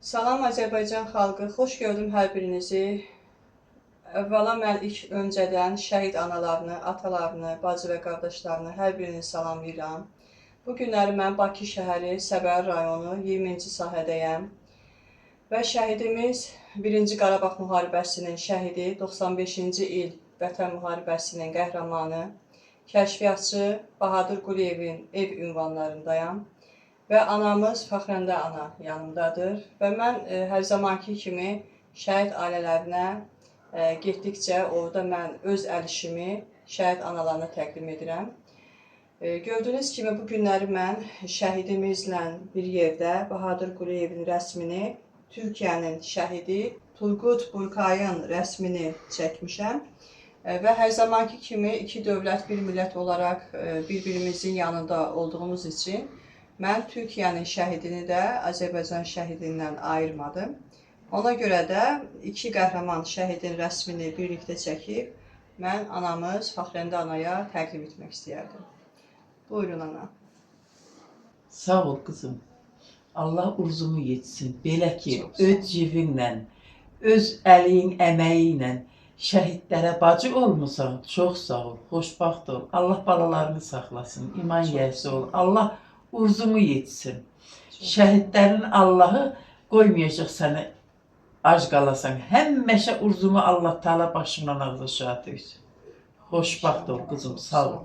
Salam Azərbaycan xalqı, xoş gördüm hər birinizi. Əvvəla mən ilk öncədən şəhid analarını, atalarını, bacı və qardaşlarını hər birini salamlayıram. Bu günləri mən Bakı şəhəri, Səbəri rayonu 20-ci sahədəyəm. Və şəhidimiz 1-ci Qarabağ müharibəsinin şəhidi, 95-ci il Vətən müharibəsinin qəhrəmanı, kəşfiyyatçı Bahadır Quliyevin ev ünvanlarındayam. Və anamız Fəxrəndə ana yanımdadır. Və mən hər zamanki kimi şəhid ailələrinə getdikcə orada mən öz əl işimi şəhid analarına təqdim edirəm. Gördüyünüz kimi bu günləri mən şəhidimizlə bir yerdə Bahadır Quliyevin rəsmini, Türkiyənin şəhidi Turgut Burkayın rəsmini çəkmişəm. Və hər zamanki kimi iki dövlət, bir millət olaraq bir-birimizin yanında olduğumuz üçün mən Türkiyənin şəhidini də Azərbaycan şəhidindən ayırmadım. Ona görə də iki qəhrəman şəhidin rəsmini birlikdə çəkib, mən anamız Fəxrəndə anaya təqdim etmək istəyərdim. Buyurun ana. Sağ ol kızım. Allah urzumu yetsin. Belə ki, öz civinlə, öz əliyin əməyinlə şəhidlərə bacı olmusan, çox sağ ol, xoşbaxt ol. Allah balalarını saxlasın, iman yəhsi ol. Allah urzumu yetsin. Şəhidlərin Allahı qoymayacaq səni ac qalasan. Həmişə urzumu Allah Teala başından ağzı şahat etsin. Xoşbaxt ol kızım, sağ ol.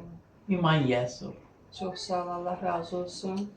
İman yəhsi ol. Çox sağ ol, Allah razı olsun.